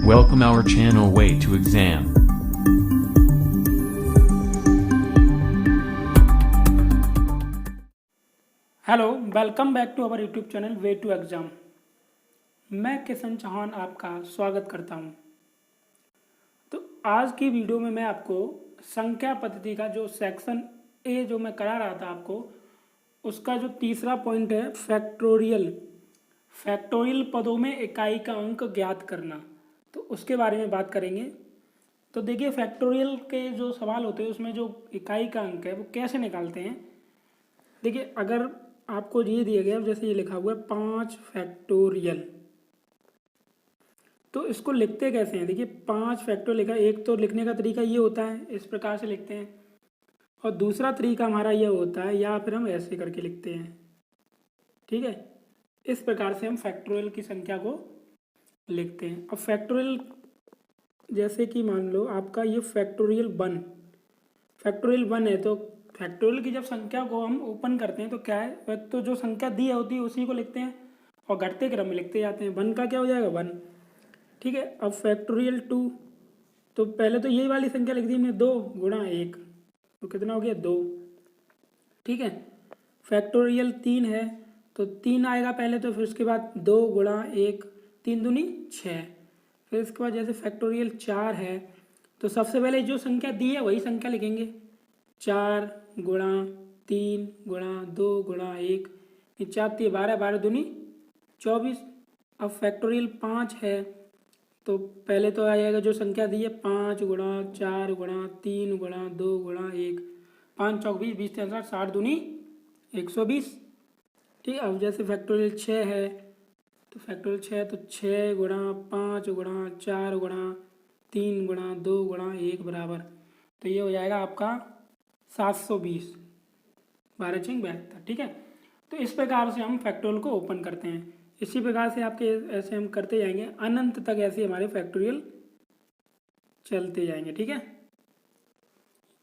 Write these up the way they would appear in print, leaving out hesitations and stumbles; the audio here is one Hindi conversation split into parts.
Welcome our channel Way to Exam. Hello, welcome back to our YouTube channel way to exam. मैं किशन चौहान आपका स्वागत करता हूं। तो आज की वीडियो में मैं आपको संख्या पद्धति का जो सेक्शन ए जो मैं करा रहा था आपको, उसका जो तीसरा पॉइंट है फैक्टोरियल पदों में इकाई का अंक ज्ञात करना, तो उसके बारे में बात करेंगे। तो देखिए, फैक्टोरियल के जो सवाल होते हैं उसमें जो इकाई का अंक है वो कैसे निकालते हैं। देखिए, अगर आपको ये दिया गया जैसे ये लिखा हुआ है 5 फैक्टोरियल, तो इसको लिखते कैसे हैं। देखिए, 5 फैक्टोरियल लिखा है। एक तो लिखने का तरीका ये होता है, इस प्रकार से लिखते हैं, और दूसरा तरीका हमारा ये होता है या फिर हम ऐसे करके लिखते हैं। ठीक है, इस प्रकार से हम फैक्टोरियल की संख्या को लिखते हैं। अब फैक्टोरियल जैसे कि मान लो आपका ये फैक्टोरियल 1 है, तो फैक्टोरियल की जब संख्या को हम ओपन करते हैं तो क्या है, तो जो संख्या दी होती है उसी को लिखते हैं और घटते क्रम में लिखते जाते हैं। 1 का क्या हो जाएगा 1। ठीक है, अब फैक्टोरियल 2, तो पहले तो यही वाली संख्या लिख दी हमने 2 गुणा 1, तो कितना हो गया 2। ठीक है, फैक्टोरियल 3 है तो 3 आएगा पहले, तो फिर उसके बाद 2 गुणा 1, 3 दूनी 6। फिर इसके बाद जैसे फैक्टोरियल 4 है तो सबसे पहले जो संख्या दी है वही संख्या लिखेंगे, 4 गुणा 3 गुणा 2 गुणा 1, 4 3 12, 12 दूनी 24। अब फैक्टोरियल 5 है तो पहले तो आ जाएगा जो संख्या दी है 5 गुणा 4 गुणा 3 गुणा 2 गुणा 1, 5 चौक 20, 20 3 60 दूनी 120। ठीक है, अब जैसे फैक्टोरियल 6 है तो फैक्टोरियल 6 तो 6 गुणा 5 गुणा 4 गुणा 3 गुणा 2 गुणा 1 बराबर, तो ये हो जाएगा आपका 720, 12 6 72। ठीक है, तो इस प्रकार से हम फैक्टोरियल को ओपन करते हैं। इसी प्रकार से आपके ऐसे हम करते जाएंगे, अनंत तक ऐसे हमारे फैक्टोरियल चलते जाएंगे। ठीक है,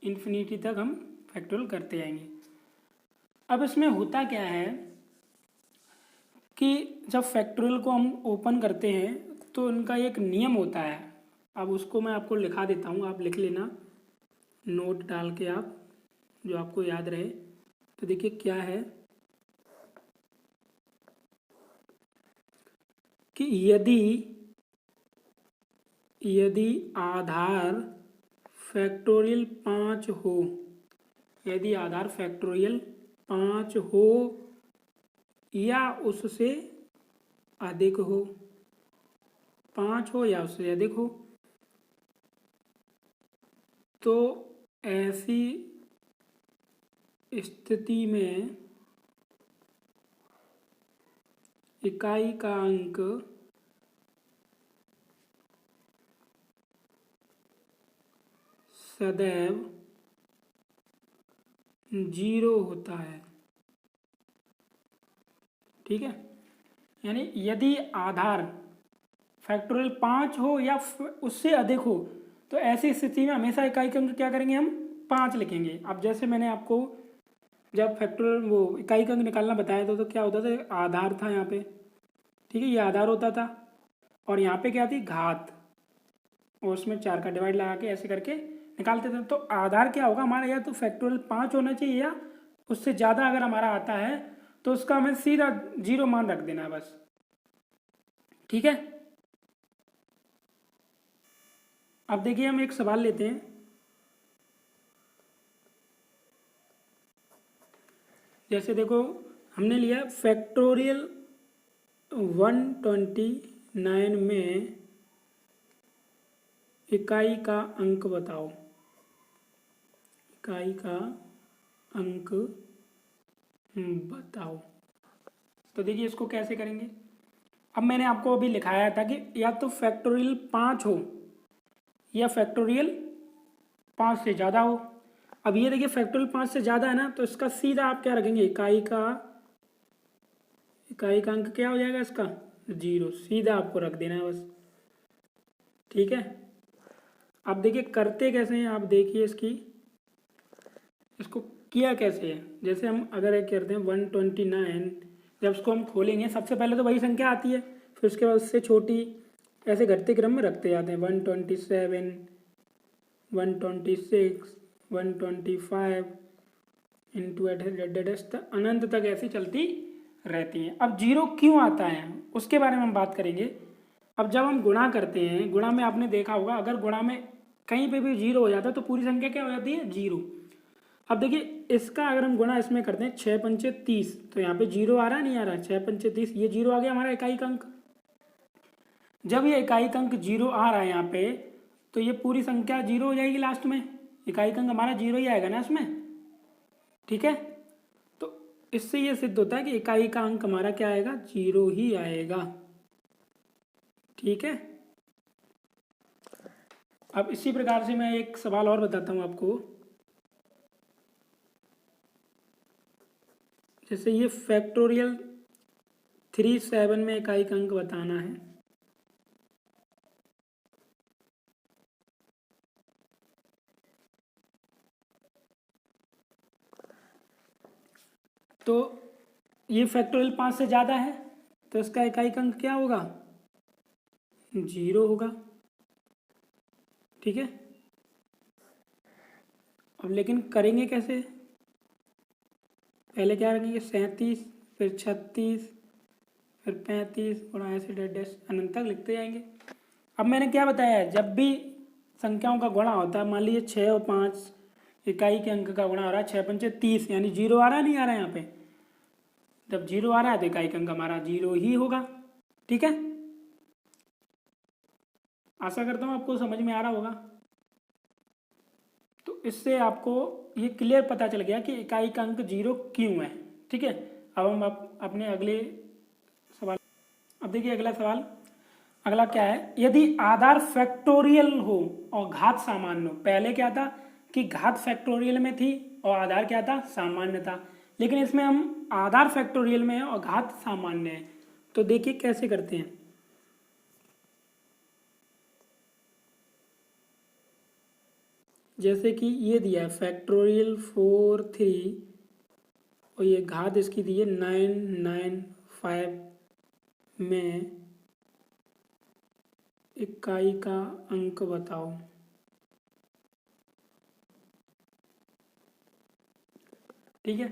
इन्फिनिटी तक हम फैक्टोरियल करते जाएंगे। अब इसमें होता क्या है कि जब फैक्टोरियल को हम ओपन करते हैं तो इनका एक नियम होता है। अब उसको मैं आपको लिखा देता हूँ, आप लिख लेना नोट डाल के, आप जो आपको याद रहे। तो देखिए क्या है कि यदि आधार फैक्टोरियल 5 हो, यदि आधार फैक्टोरियल 5 हो या उससे अधिक हो, 5 हो या उससे अधिक हो, तो ऐसी स्थिति में इकाई का अंक सदैव 0 होता है। ठीक है, यानी यदि आधार फैक्टोरियल 5 हो या उससे अधिक हो तो ऐसी स्थिति में हमेशा इकाई का अंक क्या करेंगे, हम 5 लिखेंगे। अब जैसे मैंने आपको जब फैक्टोरियल वो इकाई का अंक निकालना बताया था तो क्या होता था, आधार था यहाँ पे। ठीक है, ये आधार होता था और यहाँ पे क्या थी, घात, और उसमें 4 का डिवाइड लगा के ऐसे करके निकालते थे। तो आधार क्या होगा हमारा, या तो फैक्टोरियल 5 होना चाहिए या उससे ज़्यादा अगर हमारा आता है तो उसका हमें सीधा 0 मान रख देना है बस। ठीक है, अब देखिए हम एक सवाल लेते हैं। जैसे देखो, हमने लिया फैक्टोरियल 129 में इकाई का अंक बताओ, इकाई का अंक बताओ। तो देखिए इसको कैसे करेंगे। अब मैंने आपको अभी लिखाया था कि या तो फैक्टोरियल 5 हो या फैक्टोरियल 5 से ज़्यादा हो। अब ये देखिए फैक्टोरियल 5 से ज़्यादा है ना, तो इसका सीधा आप क्या रखेंगे, इकाई का अंक क्या हो जाएगा इसका 0, सीधा आपको रख देना है बस। ठीक है, अब देखिए करते कैसे हैं, आप देखिए इसको किया कैसे है। जैसे हम अगर एक करते हैं 129, जब उसको हम खोलेंगे सबसे पहले तो वही संख्या आती है, फिर उसके बाद उससे छोटी, ऐसे घटते क्रम में रखते जाते हैं। 127, 126, 125 इंटू अनंत तक ऐसी चलती रहती हैं। अब जीरो क्यों आता है उसके बारे में हम बात करेंगे। अब जब हम गुणा करते हैं, गुणा में आपने देखा होगा अगर गुणा में कहीं पे भी जीरो हो जाता है तो पूरी संख्या क्या हो जाती है, जीरो। अब देखिए इसका अगर हम गुणा इसमें करते हैं 6 पंचे 30, तो यहाँ पे जीरो आ रहा है, नहीं आ रहा है, 6 पंचे 30, ये जीरो आ गया हमारा इकाई अंक। जब ये इकाई अंक जीरो आ रहा है यहाँ पे, तो ये पूरी संख्या जीरो हो जाएगी लास्ट में, इकाई अंक हमारा जीरो ही आएगा ना इसमें, ठीक है। तो इससे ये सिद्ध होता है कि इकाई का अंक हमारा क्या आएगा, जीरो ही आएगा, ठीक है। अब इसी प्रकार से मैं एक सवाल और बताता हूं आपको। जैसे ये फैक्टोरियल 37 में इकाई का अंक बताना है, तो ये फैक्टोरियल 5 से ज़्यादा है तो इसका इकाई अंक क्या होगा, जीरो होगा, ठीक है। अब लेकिन करेंगे कैसे, पहले क्या रखेंगे 37, फिर 36, फिर 35 और ऐसे डैश अनंत तक लिखते जाएंगे। अब मैंने क्या बताया है, जब भी संख्याओं का गुणा होता है, मान लीजिए 6 और 5 इकाई के अंक का गुणा हो रहा है, 6 पंचे 30, यानी जीरो आ रहा है, नहीं आ रहा है यहाँ पे, जब जीरो आ रहा है तो इकाई अंक हमारा जीरो ही होगा, ठीक है। आशा करता हूँ आपको समझ में आ रहा होगा। तो इससे आपको ये क्लियर पता चल गया कि इकाई का अंक जीरो क्यों है, ठीक है। अब हम अपने अगले सवाल, अब देखिए अगला सवाल, अगला क्या है, यदि आधार फैक्टोरियल हो और घात सामान्य हो। पहले क्या था कि घात फैक्टोरियल में थी और आधार क्या था, सामान्य था, लेकिन इसमें हम आधार फैक्टोरियल में है और घात सामान्य है। तो देखिए कैसे करते हैं। जैसे कि ये दिया है फैक्टोरियल 4 3 और ये घात इसकी दी है 995 में इकाई का अंक बताओ। ठीक है,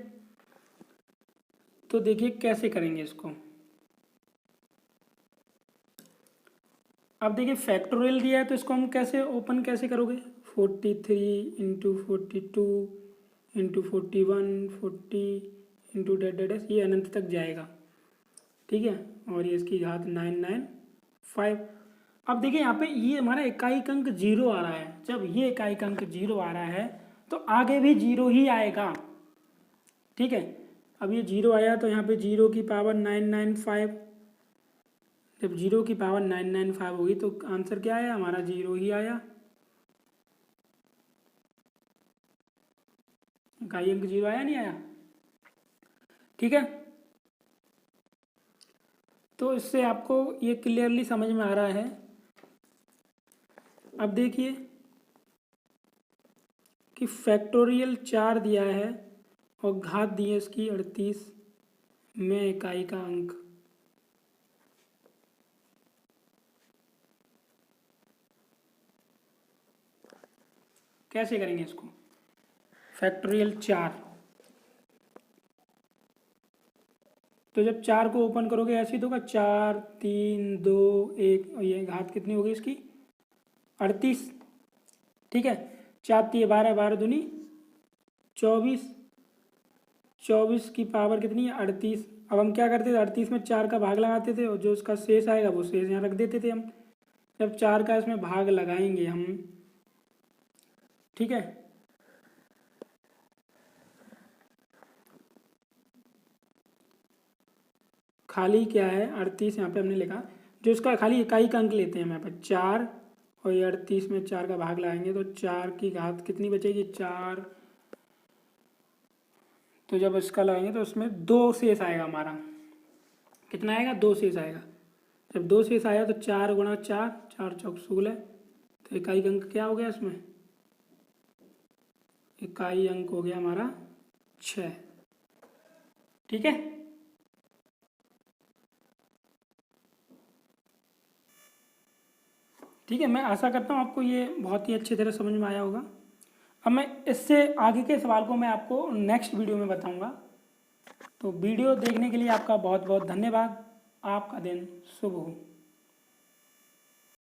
तो देखिए कैसे करेंगे इसको। अब देखिए फैक्टोरियल दिया है तो इसको हम कैसे ओपन कैसे करोगे, 43 इंटू 42 इंटू 41 40 इंटू डैश ये अनंत तक जाएगा, ठीक है। और ये इसकी घात 995। अब देखिए यहाँ पे ये हमारा इकाई अंक जीरो आ रहा है, जब ये इकाई अंक जीरो आ रहा है तो आगे भी जीरो ही आएगा, ठीक है। अब ये जीरो आया तो यहाँ पे जीरो की पावर 995, जब जीरो की पावर 995 होगी तो आंसर क्या आया हमारा, जीरो ही आया, इकाई अंक जीरो आया नहीं आया, ठीक है। तो इससे आपको ये क्लियरली समझ में आ रहा है। अब देखिए कि फैक्टोरियल 4 दिया है और घात दी है इसकी 38 में इकाई का अंक। कैसे करेंगे इसको, फैक्टोरियल 4, तो जब 4 को ओपन करोगे ऐसे तो होगा 4 3 2 1 और ये घात कितनी होगी इसकी 38, ठीक है। 4 3 12 12 दूनी 24, 24 की पावर कितनी है 38। अब हम क्या करते थे, 38 में 4 का भाग लगाते थे और जो उसका शेष आएगा वो शेष यहाँ रख देते थे हम। जब 4 का इसमें भाग लगाएंगे हम, ठीक है, खाली क्या है 38 यहाँ पे हमने लिखा, जो इसका खाली इकाई का अंक लेते हैं यहाँ पे 4 और ये 38 में 4 का भाग लगाएंगे तो 4 की घात कितनी बचेगी 4, तो जब इसका लगाएंगे तो उसमें 2 शेष आएगा हमारा, कितना आएगा 2 शेष आएगा। जब 2 शेष आया तो 4 गुणा 4 4 चौक 16, तो इकाई अंक क्या हो गया इसमें, इकाई अंक हो गया हमारा 6, ठीक है। ठीक है, मैं आशा करता हूँ आपको ये बहुत ही अच्छी तरह समझ में आया होगा। अब मैं इससे आगे के सवाल को मैं आपको नेक्स्ट वीडियो में बताऊँगा। तो वीडियो देखने के लिए आपका बहुत बहुत धन्यवाद। आपका दिन शुभ हो।